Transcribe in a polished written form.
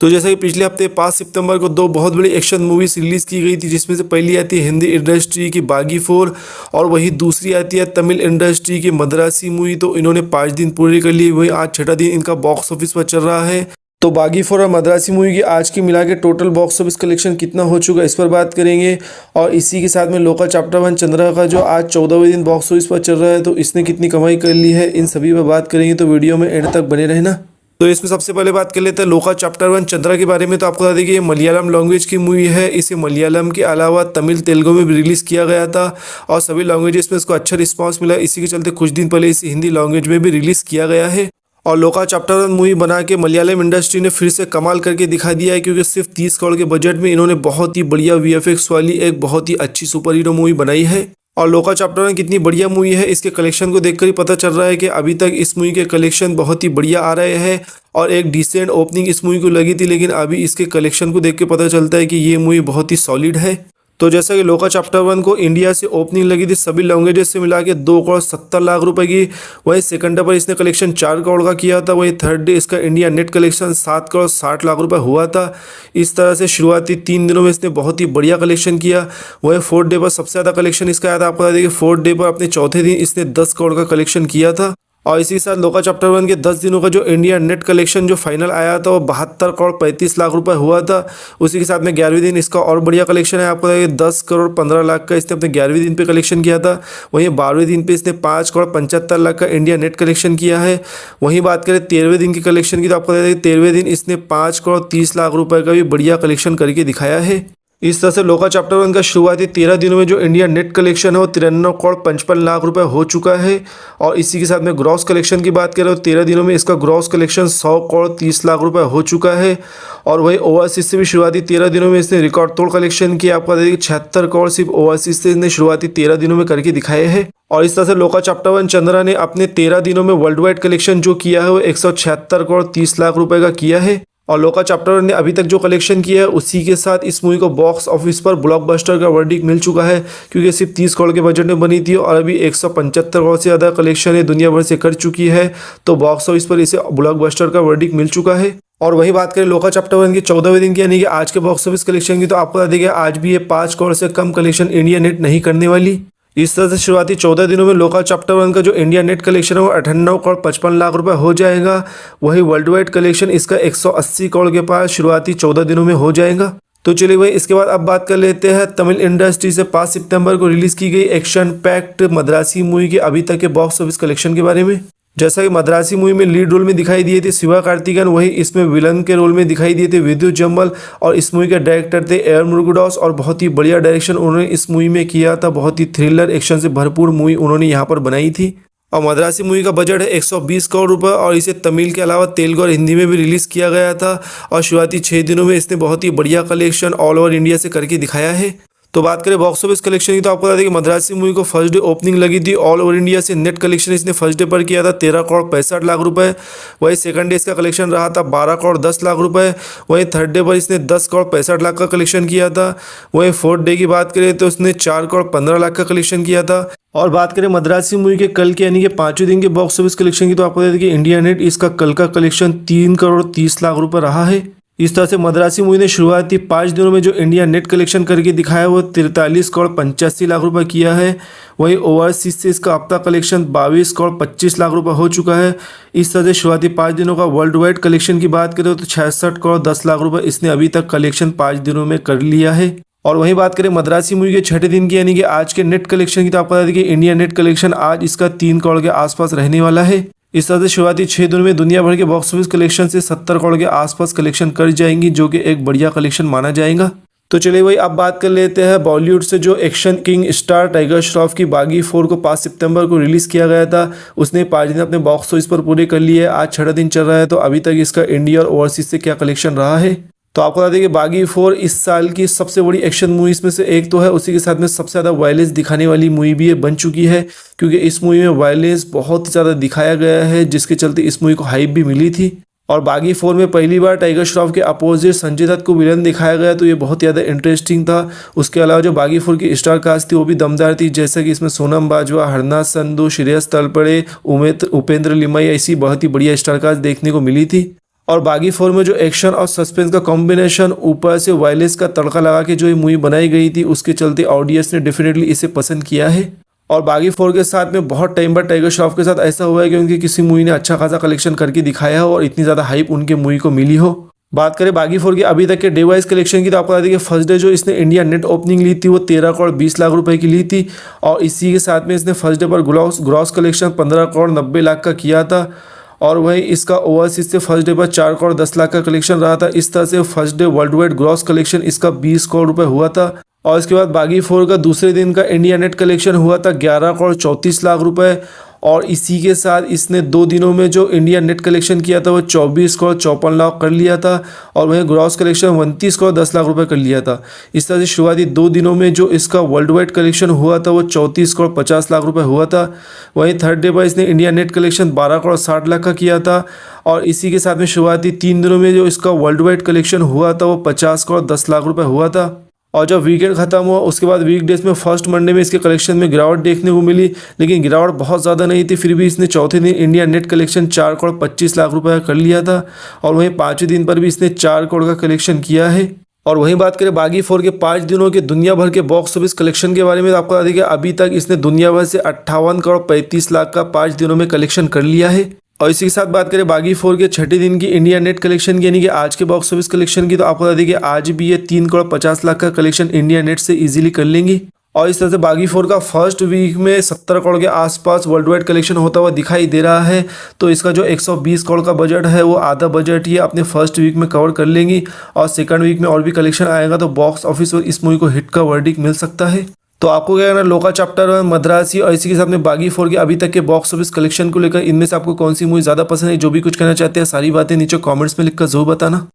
तो जैसा कि पिछले हफ्ते 5 सितंबर को दो बहुत बड़ी एक्शन मूवीज रिलीज़ की गई थी, जिसमें से पहली आती है हिंदी इंडस्ट्री की बागी 4 और वही दूसरी आती है तमिल इंडस्ट्री की मद्रासी मूवी। तो इन्होंने 5 दिन पूरे कर लिए, वही आज छठा दिन इनका बॉक्स ऑफिस पर चल रहा है। तो बागी 4 और मद्रासी मूवी की आज की मिला के टोटल बॉक्स ऑफिस कलेक्शन कितना हो चुका है, इस पर बात करेंगे। और इसी के साथ में लोका चैप्टर 1 चंद्रा का जो आज 14वें दिन बॉक्स ऑफिस पर चल रहा है, तो इसने कितनी कमाई कर ली है, इन सभी पर बात करेंगे। तो वीडियो में एंड तक बने रहना। तो इसमें सबसे पहले बात कर लेते हैं लोका चैप्टर 1 चंद्रा के बारे में। तो आपको बता दें कि ये मलयालम लैंग्वेज की मूवी है। इसे मलयालम के अलावा तमिल तेलुगु में भी रिलीज़ किया गया था और सभी लैंग्वेजेस में इसको अच्छा रिस्पांस मिला। इसी के चलते कुछ दिन पहले इसे हिंदी लैंग्वेज में भी रिलीज़ किया गया है। और लोका चैप्टर 1 मूवी बना के मलयालम इंडस्ट्री ने फिर से कमाल करके दिखा दिया है, क्योंकि सिर्फ 30 करोड़ के बजट में इन्होंने बहुत ही बढ़िया वीएफएक्स वाली एक बहुत ही अच्छी सुपर हीरो मूवी बनाई है। और लोका चैप्टर 1 कितनी बढ़िया मूवी है, इसके कलेक्शन को देखकर ही पता चल रहा है कि अभी तक इस मूवी के कलेक्शन बहुत ही बढ़िया आ रहे हैं। और एक डिसेंट ओपनिंग इस मूवी को लगी थी, लेकिन अभी इसके कलेक्शन को देख के पता चलता है कि ये मूवी बहुत ही सॉलिड है। तो जैसा कि लोका चैप्टर 1 को इंडिया से ओपनिंग लगी थी सभी लैंग्वेजेस से मिला के 2 करोड़ 70 लाख रुपए की। वहीं सेकंड डे पर इसने कलेक्शन 4 करोड़ का किया था। वहीं थर्ड डे इसका India net collection 7 crore 60 lakh रुपए हुआ था। इस तरह से शुरुआती 3 दिनों में इसने बहुत ही बढ़िया कलेक्शन किया। वहीं फोर्थ डे पर सबसे ज़्यादा कलेक्शन इसका आया था। आपको बता दें कि फोर्थ डे पर अपने चौथे दिन इसने 10 करोड़ का कलेक्शन किया था। और इसी के साथ लोका चैप्टर 1 के 10 दिनों का जो इंडिया नेट कलेक्शन जो फाइनल आया था वो 72 करोड़ 35 लाख रुपए हुआ था। उसी के साथ में 11वें दिन इसका और बढ़िया कलेक्शन है। आपको बताइए 10 करोड़ 15 लाख का इसने अपने 11वें दिन पे कलेक्शन किया था। वहीं 12वें दिन पे इसने 5 करोड़ 75 लाख का इंडिया नेट कलेक्शन किया है। वहीं बात करें 13वें दिन की कलेक्शन की, तो आपको बताइए 13वें दिन इसने 5 करोड़ 30 लाख रुपये का भी बढ़िया कलेक्शन करके दिखाया है। इस तरह से लोका चैप्टर 1 का शुरुआती 13 दिनों में जो इंडिया नेट कलेक्शन है वो 93 करोड़ 55 लाख रुपए हो चुका है। और इसी के साथ में ग्रॉस कलेक्शन की बात करें तो 13 दिनों में इसका ग्रॉस कलेक्शन 100 करोड़ 30 लाख रुपए हो चुका है। और वही ओवरसीज से भी शुरुआती 13 दिनों में इसने रिकॉर्ड तोड़ कलेक्शन किया। आपको बता दें कि 76 करोड़ सिर्फ ओवरसीज से इसने शुरुआती 13 दिनों में करके दिखाए हैं। और इस तरह से लोका चैप्टर 1 चंद्रा ने अपने 13 दिनों में वर्ल्ड वाइड कलेक्शन जो किया है वो 176 करोड़ 30 लाख रुपए का किया है। और लोका चैप्टर 1 ने अभी तक जो कलेक्शन किया है उसी के साथ इस मूवी को बॉक्स ऑफिस पर ब्लॉकबस्टर का वर्डिक्ट मिल चुका है, क्योंकि सिर्फ 30 करोड़ के बजट में बनी थी और अभी 175 करोड़ से ज़्यादा कलेक्शन है दुनिया भर से कर चुकी है। तो बॉक्स ऑफिस पर इसे ब्लॉकबस्टर का वर्डिक्ट मिल चुका है। और वही बात करें लोका चैप्टर 1 के 14वें दिन की यानी कि आज के बॉक्स ऑफिस कलेक्शन की, तो आपको बता देंगे आज भी ये 5 करोड़ से कम कलेक्शन इंडिया नेट नहीं करने वाली। इस तरह से शुरुआती 14 दिनों में लोका चैप्टर 1 का जो इंडिया नेट कलेक्शन है वो 98 करोड़ 55 लाख रुपए हो जाएगा। वही वर्ल्ड वाइड कलेक्शन इसका 180 करोड़ के पास शुरुआती 14 दिनों में हो जाएगा। तो चलिए भाई, इसके बाद अब बात कर लेते हैं तमिल इंडस्ट्री से 5 सितंबर को रिलीज़ की गई एक्शन पैक्ड मद्रासी मूवी के अभी तक के बॉक्स ऑफिस कलेक्शन के बारे में। जैसा कि मद्रासी मूवी में लीड रोल में दिखाई दिए थे शिवा कार्तिकेयन, वही इसमें विलन के रोल में दिखाई दिए थे विद्युत जम्बल। और इस मूवी के डायरेक्टर थे एयर मुरुगडॉस और बहुत ही बढ़िया डायरेक्शन उन्होंने इस मूवी में किया था। बहुत ही थ्रिलर एक्शन से भरपूर मूवी उन्होंने यहाँ पर बनाई थी। और मद्रासी मूवी का बजट है 120 करोड़ रुपए और इसे तमिल के अलावा तेलुगु और हिंदी में भी रिलीज़ किया गया था। और शुरुआती 6 दिनों में इसने बहुत ही बढ़िया कलेक्शन ऑल ओवर इंडिया से करके दिखाया है। तो बात करें बॉक्स ऑफिस कलेक्शन की, तो आपको बता दें कि मद्रासी मूवी को फर्स्ट डे ओपनिंग लगी थी ऑल ओवर इंडिया से। नेट कलेक्शन इसने फर्स्ट डे पर किया था 13 करोड़ 65 लाख रुपए। वहीं सेकंड डे इसका कलेक्शन रहा था 12 करोड़ 10 लाख रुपए। वहीं थर्ड डे पर इसने 10 करोड़ 65 लाख का कलेक्शन किया था। वहीं फोर्थ डे की बात करें तो उसने 4 करोड़ 15 लाख का कलेक्शन किया था। और बात करें मद्रासी मूवी के कल के यानी कि 5वें दिन के बॉक्स ऑफिस कलेक्शन की, तो आपको बता दें कि इंडिया नेट इसका कल का कलेक्शन 3 करोड़ 30 लाख रुपए रहा है। इस तरह से मद्रासी मूवी ने शुरुआती 5 दिनों में जो इंडिया नेट कलेक्शन करके दिखाया वो 43 करोड़ 85 लाख रुपए किया है। वहीं ओवरसीज से इसका अब तक कलेक्शन 22 करोड़ 25 लाख रुपए हो चुका है। इस तरह से शुरुआती 5 दिनों का वर्ल्ड वाइड कलेक्शन की बात करें तो 66 करोड़ 10 लाख रुपए इसने अभी तक कलेक्शन 5 दिनों में कर लिया है। और वहीं बात करें मद्रासी मूवी के छठे दिन की यानी कि आज के नेट कलेक्शन की, तो आपको बता दें कि इंडिया नेट कलेक्शन आज इसका 3 करोड़ के आसपास रहने वाला है। इस तरह से शुरुआती 6 दिनों में दुनिया भर के बॉक्स ऑफिस कलेक्शन से 70 करोड़ के आसपास कलेक्शन कर जाएंगी, जो कि एक बढ़िया कलेक्शन माना जाएगा। तो चलिए भाई, अब बात कर लेते हैं बॉलीवुड से जो action king star tiger Shroff की बागी 4 को 5 सितंबर को रिलीज़ किया गया था। उसने 5 दिन अपने बॉक्स ऑफिस पर पूरे कर लिए। आज छठा दिन चल रहा है, तो अभी तक इसका इंडिया और ओवरसीज से क्या कलेक्शन रहा है। तो आपको बता दें कि बागी 4 इस साल की सबसे बड़ी एक्शन मूवीज में से एक तो है। उसी के साथ में सबसे ज़्यादा वायलेंस दिखाने वाली मूवी भी बन चुकी है, क्योंकि इस मूवी में वायलेंस बहुत ज़्यादा दिखाया गया है, जिसके चलते इस मूवी को हाइप भी मिली थी। और बागी 4 में पहली बार टाइगर श्रॉफ के अपोजिट संजय दत्त को विलन दिखाया गया, तो ये बहुत ज़्यादा इंटरेस्टिंग था। उसके अलावा जो बागी 4 की स्टार कास्ट थी वो भी दमदार थी, जैसे कि इसमें सोनम बाजवा, हरनाथ संधू, श्रेयस तलपड़े, उपेंद्र लिमाई ऐसी बहुत ही बढ़िया स्टार कास्ट देखने को मिली थी। और बागी 4 में जो एक्शन और सस्पेंस का कॉम्बिनेशन ऊपर से वायलेंस का तड़का लगा के जो ये मूवी बनाई गई थी उसके चलते ऑडियंस ने डेफिनेटली इसे पसंद किया है। और बागी 4 के साथ में बहुत टाइम बाद टाइगर श्रॉफ के साथ ऐसा हुआ है कि उनकी किसी मूवी ने अच्छा खासा कलेक्शन करके दिखाया हो और इतनी ज़्यादा हाइप उनके मूवी को मिली हो। बात करें बागी 4 की अभी तक के डे वाइज कलेक्शन की तो आपको बता दें कि फर्स्ट डे जो इसने इंडिया नेट ओपनिंग ली थी वो 13 करोड़ 20 लाख रुपए की ली थी और इसी के साथ में इसने फर्स्ट डे पर ग्रॉस कलेक्शन 15 करोड़ 90 लाख का किया था। और वही इसका ओवरसीज से फर्स्ट डे पर 4 करोड़ 10 लाख का कलेक्शन रहा था। इस तरह से first day world wide gross collection इसका 20 करोड़ रुपए हुआ था। और इसके बाद बागी 4 का दूसरे दिन का इंडिया नेट कलेक्शन हुआ था 11 करोड़ 34 लाख रुपए और इसी के साथ इसने 2 दिनों में जो इंडिया नेट कलेक्शन किया था वो 24 करोड़ 54 लाख कर लिया था और वहीं ग्रॉस कलेक्शन 29 करोड़ 10 लाख रुपए कर लिया था। इस तरह से शुरुआती 2 दिनों में जो इसका वर्ल्ड वाइड कलेक्शन हुआ था वो 34 करोड़ 50 लाख रुपए हुआ था। वहीं थर्ड डे पर इसने India net collection 12 crore 60 lakh का किया था और इसी के साथ में शुरुआती 3 दिनों में जो इसका वर्ल्ड वाइड कलेक्शन हुआ था वो 50 करोड़ 10 लाख रुपए हुआ था। और जब वीकेंड खत्म हुआ उसके बाद वीकडेज में फर्स्ट मंडे में इसके कलेक्शन में गिरावट देखने को मिली, लेकिन गिरावट बहुत ज़्यादा नहीं थी। फिर भी इसने चौथे दिन India net collection 4 crore 25 lakh रुपए कर लिया था और वहीं 5वें दिन पर भी इसने 4 करोड़ का कलेक्शन किया है। और वहीं बात करें बागी 4 के 5 दिनों के दुनिया भर के बॉक्स ऑफिस कलेक्शन के बारे में तो आपको बता दें कि अभी तक इसने दुनिया भर से 58 करोड़ 35 लाख का 5 दिनों में कलेक्शन कर लिया है। और इसी के साथ बात करें बागी 4 के छठे दिन की इंडिया नेट कलेक्शन की यानी कि आज के बॉक्स ऑफिस कलेक्शन की तो आपको बता दें कि आज भी ये 3 करोड़ 50 लाख का कलेक्शन इंडिया नेट से इजीली कर लेंगी। और इस तरह से बागी 4 का फर्स्ट वीक में 70 करोड़ के आसपास वर्ल्ड वाइड कलेक्शन होता हुआ दिखाई दे रहा है। तो इसका जो 120 करोड़ का बजट है वो आधा बजट ही अपने फर्स्ट वीक में कवर कर लेंगी और सेकंड वीक में और भी कलेक्शन आएगा तो बॉक्स ऑफिस पर इस मूवी को हिट का वर्डिक्ट मिल सकता है। तो आपको क्या करना, लोका चैप्टर 1, मद्रासी और इसी के साथ में बागी 4 के अभी तक के बॉक्स ऑफिस कलेक्शन को लेकर इनमें से आपको कौन सी मूवी ज़्यादा पसंद है, जो भी कुछ कहना चाहते हैं सारी बातें नीचे कमेंट्स में लिखकर जरूर बताना।